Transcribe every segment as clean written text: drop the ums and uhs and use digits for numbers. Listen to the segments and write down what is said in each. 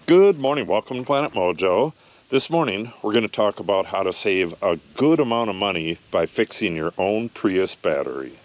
Good morning, welcome to Planet Mojo. This morning we're going to talk about how to save a good amount of money by fixing your own Prius battery.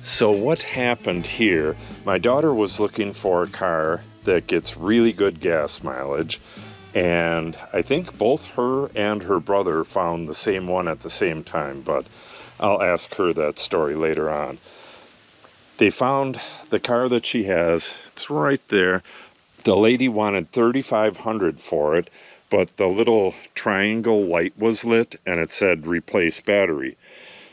So what happened here, my daughter was looking for a car that gets really good gas mileage, and I think both her and her brother found the same one at the same time, but I'll ask her that story later on. They found the car that she has, it's right there. The lady wanted $3,500 for it, but the little triangle light was lit and it said replace battery.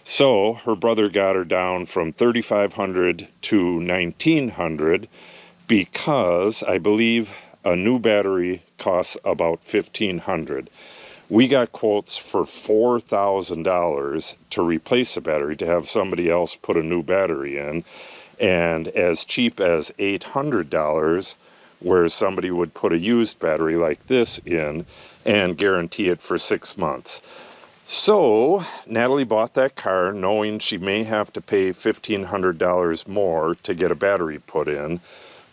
So her brother got her down from $3,500 to $1,900 because I believe a new battery costs about $1,500. We got quotes for $4,000 to replace a battery, to have somebody else put a new battery in, and as cheap as $800 where somebody would put a used battery like this in and guarantee it for 6 months. So Natalie bought that car knowing she may have to pay $1,500 more to get a battery put in,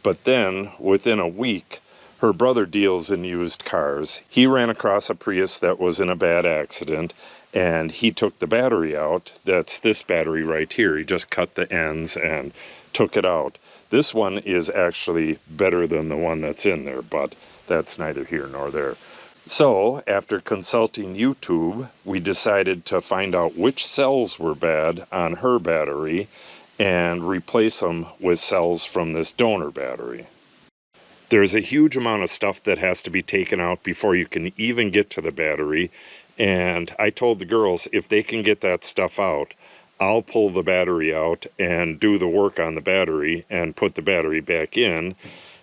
but then within a week her brother deals in used cars. He ran across a Prius that was in a bad accident and he took the battery out. That's this battery right here. He just cut the ends and took it out. This one is actually better than the one that's in there, but that's neither here nor there. So after consulting YouTube, we decided to find out which cells were bad on her battery and replace them with cells from this donor battery. There's a huge amount of stuff that has to be taken out before you can even get to the battery, and I told the girls if they can get that stuff out, I'll pull the battery out and do the work on the battery and put the battery back in,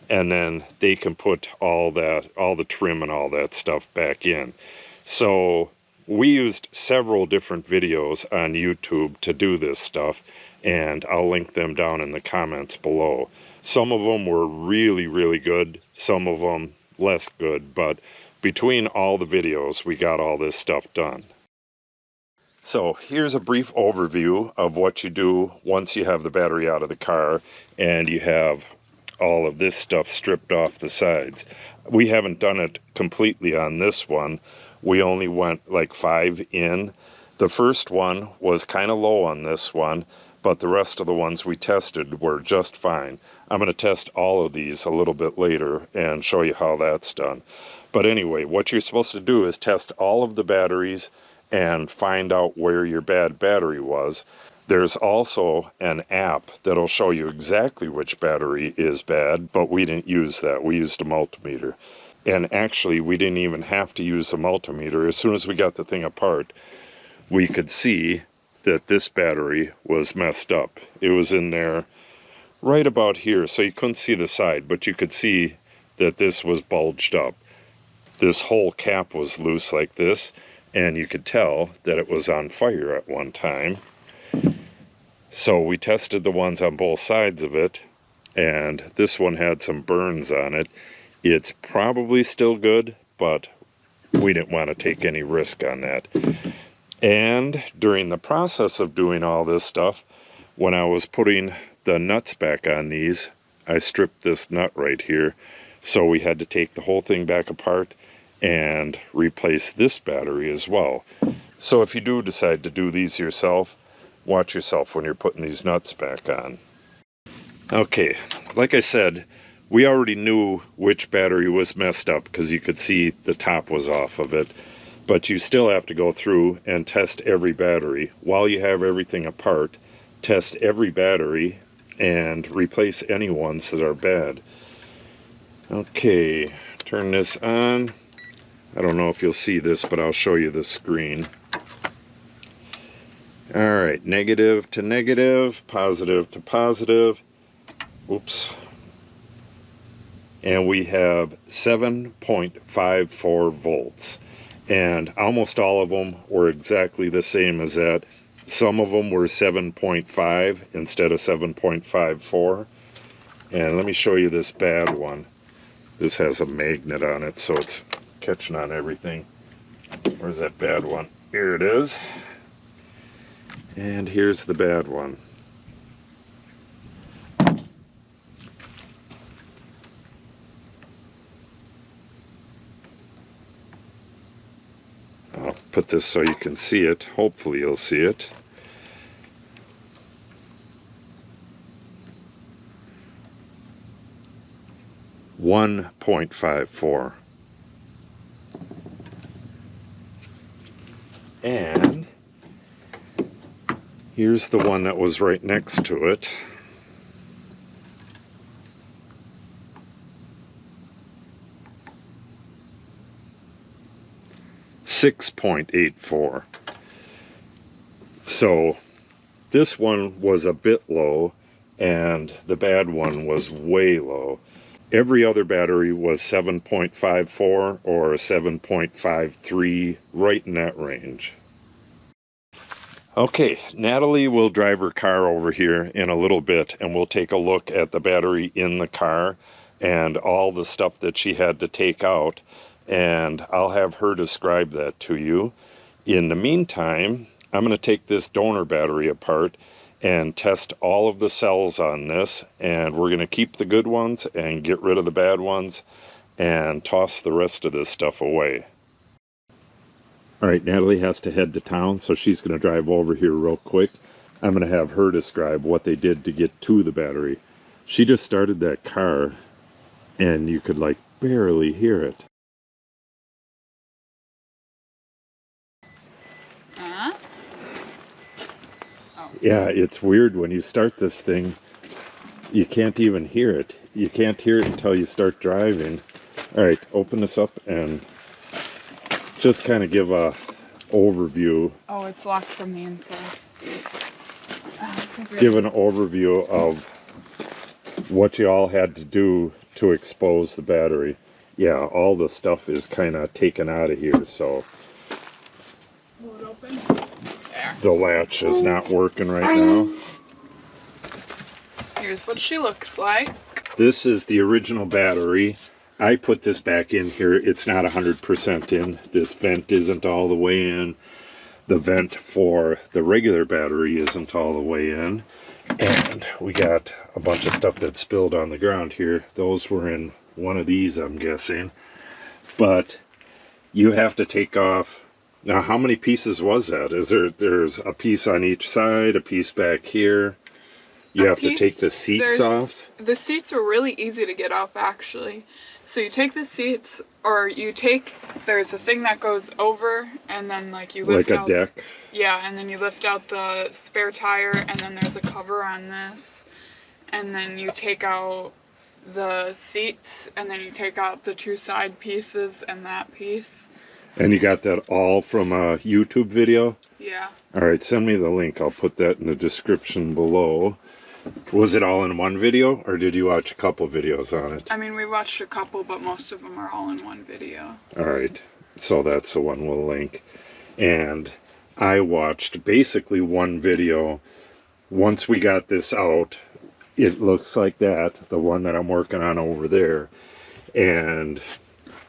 and then they can put all the trim and all that stuff back in. So we used several different videos on YouTube to do this stuff, and I'll link them down in the comments below. Some of them were really, really good, some of them less good, but between all the videos, we got all this stuff done. So here's a brief overview of what you do once you have the battery out of the car and you have all of this stuff stripped off the sides. We haven't done it completely on this one. We only went like 5 in. The first one was kind of low on this one, but the rest of the ones we tested were just fine. I'm going to test all of these a little bit later and show you how that's done. But anyway, what you're supposed to do is test all of the batteries and find out where your bad battery was. There's also an app that'll show you exactly which battery is bad, but we didn't use that. We used a multimeter. And actually, we didn't even have to use a multimeter. As soon as we got the thing apart, we could see that this battery was messed up. It was in there right about here, so you couldn't see the side, but you could see that this was bulged up. This whole cap was loose like this, and you could tell that it was on fire at one time. So we tested the ones on both sides of it, and this one had some burns on it. It's probably still good, but we didn't want to take any risk on that. And during the process of doing all this stuff, when I was putting the nuts back on these, I stripped this nut right here. So we had to take the whole thing back apart and replace this battery as well. So if you do decide to do these yourself, watch yourself when you're putting these nuts back on. Okay, like I said, we already knew which battery was messed up because you could see the top was off of it. But you still have to go through and test every battery. While you have everything apart, test every battery and replace any ones that are bad. Okay, turn this on. I don't know if you'll see this, but I'll show you the screen. Alright, negative to negative, positive to positive. Oops. And we have 7.54 volts. And almost all of them were exactly the same as that. Some of them were 7.5 instead of 7.54. And let me show you this bad one. This has a magnet on it, so it's catching on everything. Where's that bad one? Here it is. And here's the bad one. I'll put this so you can see it. Hopefully you'll see it. .54. And here's the one that was right next to it. .84. So this one was a bit low and the bad one was way low. Every other battery was 7.54 or 7.53, right in that range. Okay, Natalie will drive her car over here in a little bit and we'll take a look at the battery in the car and all the stuff that she had to take out, and I'll have her describe that to you. In the meantime, I'm going to take this donor battery apart and test all of the cells on this, and we're going to keep the good ones and get rid of the bad ones and toss the rest of this stuff away. All right, Natalie has to head to town, so she's going to drive over here real quick. I'm going to have her describe what they did to get to the battery. She just started that car and you could like barely hear it. Yeah, it's weird when you start this thing, you can't even hear it. You can't hear it until you start driving. All right, open this up and just kind of give a overview. Oh, it's locked from the inside. Give an overview of what you all had to do to expose the battery. Yeah, all the stuff is kind of taken out of here, so Pull it open. There. The latch is not working right now. Here's what she looks like. This is the original battery. I put this back in here. It's not 100% in. This vent isn't all the way in. The vent for the regular battery isn't all the way in. And we got a bunch of stuff that spilled on the ground here. Those were in one of these, I'm guessing. But you have to take off. Now, how many pieces was that? There's a piece on each side, a piece back here. You have to take the seats off. The seats are really easy to get off, actually. So you take the seats, or there's a thing that goes over, and then like you lift out. Like a deck? Yeah, and then you lift out the spare tire, and then there's a cover on this. And then you take out the seats, and then you take out the two side pieces and that piece. And you got that all from a YouTube video? Yeah. Alright, send me the link. I'll put that in the description below. Was it all in one video, or did you watch a couple videos on it? I mean, we watched a couple, but most of them are all in one video. Alright, so that's the one we'll link. And I watched basically one video. Once we got this out, it looks like that, the one that I'm working on over there. And,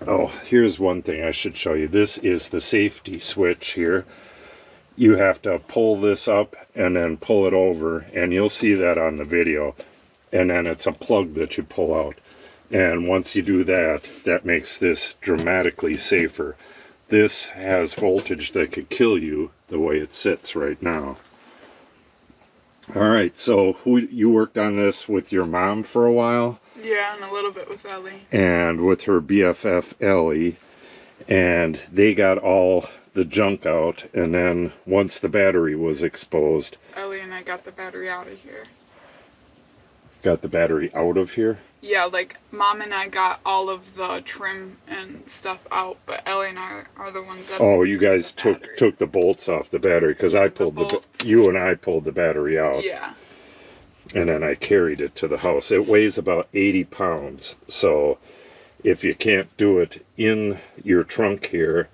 oh, here's one thing I should show you. This is the safety switch here. You have to pull this up and then pull it over, and you'll see that on the video. And then it's a plug that you pull out. And once you do that, that makes this dramatically safer. This has voltage that could kill you the way it sits right now. Alright, so you worked on this with your mom for a while? Yeah, and a little bit with Ellie. And with her BFF Ellie. And they got all the junk out, and then once the battery was exposed, Ellie and I got the battery out of here. Got the battery out of here? Yeah, like Mom and I got all of the trim and stuff out, but Ellie and I are the ones that. Oh, you guys took the bolts off the battery, because I pulled you and I pulled the battery out. Yeah. And then I carried it to the house. It weighs about 80 pounds, so if you can't do it in your trunk here,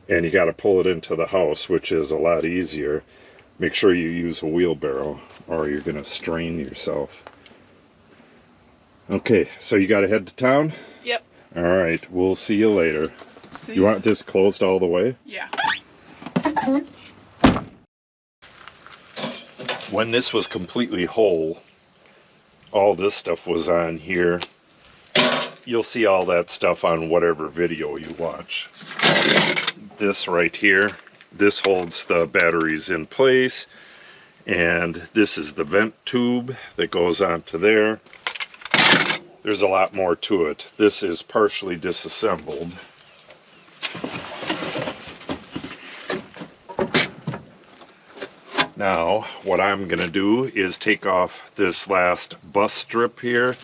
and you got to pull it into the house, which is a lot easier, make sure you use a wheelbarrow or you're going to strain yourself. Okay, so you got to head to town? Yep. All right, we'll see you later. See? You want this closed all the way? Yeah. When this was completely whole, all this stuff was on here. You'll see all that stuff on whatever video you watch. This right here, this holds the batteries in place, and this is the vent tube that goes onto there. There's a lot more to it. This is partially disassembled. Now, what I'm going to do is take off this last bus strip here.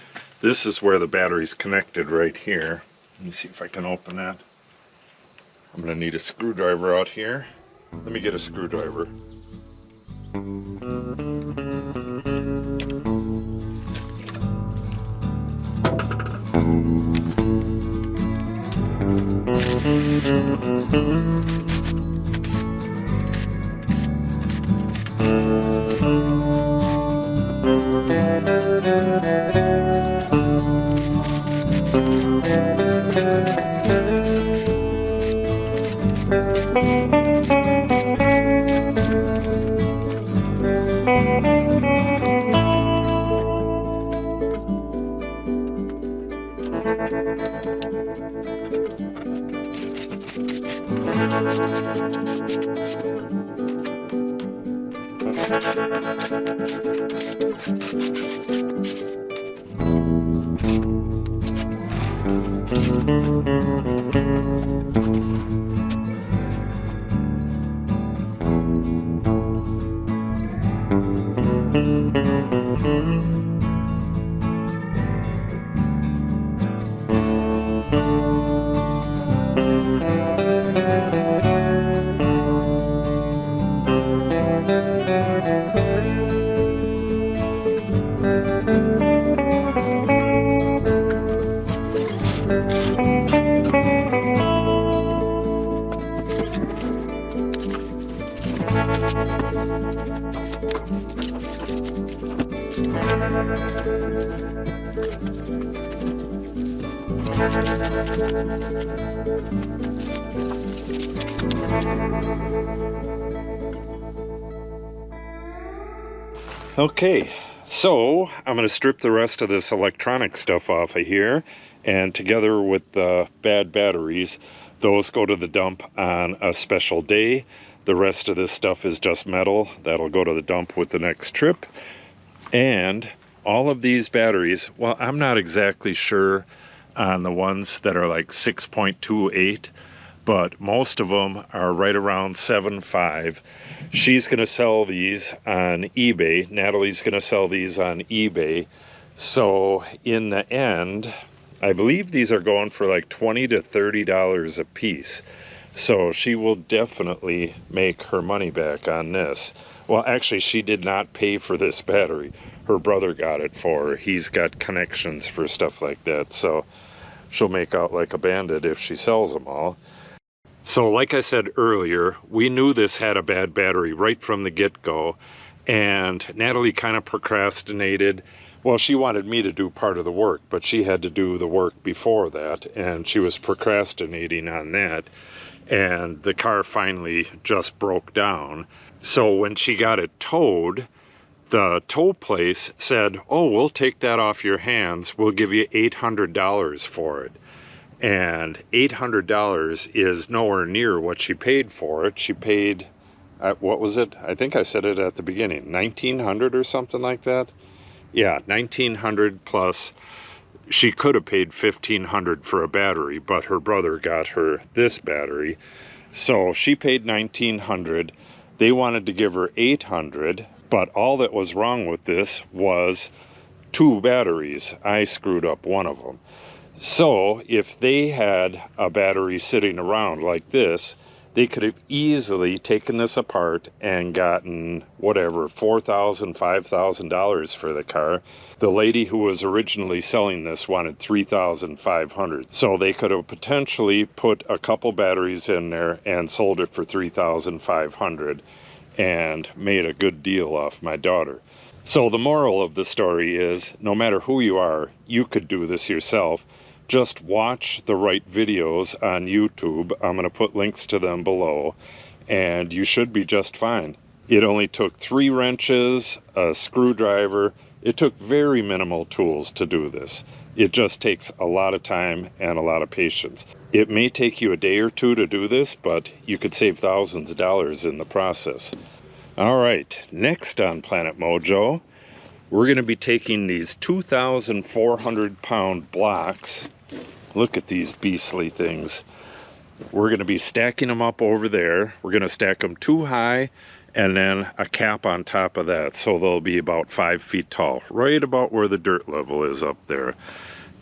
This is where the battery's connected right here. Let me see if I can open that. I'm going to need a screwdriver out here. Let me get a screwdriver. Okay, so I'm going to strip the rest of this electronic stuff off of here, and together with the bad batteries, those go to the dump on a special day. The rest of this stuff is just metal. That'll go to the dump with the next trip. And all of these batteries, well, I'm not exactly sure on the ones that are like 6.28, but most of them are right around 7.5. She's going to sell these on eBay. Natalie's going to sell these on eBay. So in the end, I believe these are going for like $20 to $30 a piece. So she will definitely make her money back on this. Well, actually, she did not pay for this battery. Her brother got it for her. He's got connections for stuff like that. So she'll make out like a bandit if she sells them all. So like I said earlier, we knew this had a bad battery right from the get-go, and Natalie kind of procrastinated. Well, she wanted me to do part of the work, but she had to do the work before that, and she was procrastinating on that, and the car finally just broke down. So when she got it towed, the tow place said, "Oh, we'll take that off your hands. We'll give you $800 for it." And $800 is nowhere near what she paid for it. She paid, what was it? I think I said it at the beginning, $1,900 or something like that. Yeah, $1,900 plus. She could have paid $1,500 for a battery, but her brother got her this battery. So she paid $1,900. They wanted to give her $800, but all that was wrong with this was 2 batteries. I screwed up one of them. So if they had a battery sitting around like this, they could have easily taken this apart and gotten whatever, $4,000, $5,000 for the car. The lady who was originally selling this wanted $3,500. So they could have potentially put a couple batteries in there and sold it for $3,500 and made a good deal off my daughter. So the moral of the story is, no matter who you are, you could do this yourself. Just watch the right videos on YouTube. I'm going to put links to them below, and you should be just fine. It only took 3 wrenches, a screwdriver. It took very minimal tools to do this. It just takes a lot of time and a lot of patience. It may take you a day or two to do this, but you could save thousands of dollars in the process. All right, next on Planet Mojo, we're going to be taking these 2,400 pound blocks. Look at these beastly things. We're going to be stacking them up over there. We're going to stack them 2 high and then a cap on top of that, so they'll be about 5 feet tall, right about where the dirt level is up there.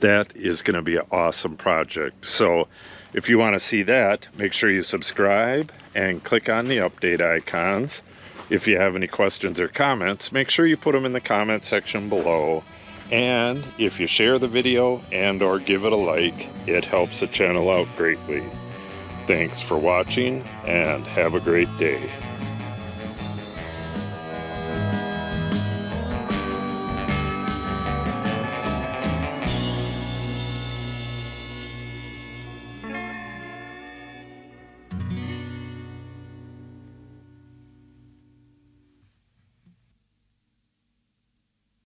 That is going to be an awesome project. So if you want to see that, make sure you subscribe and click on the update icons. If you have any questions or comments, make sure you put them in the comment section below. And if you share the video and or give it a like, it helps the channel out greatly. Thanks for watching and have a great day.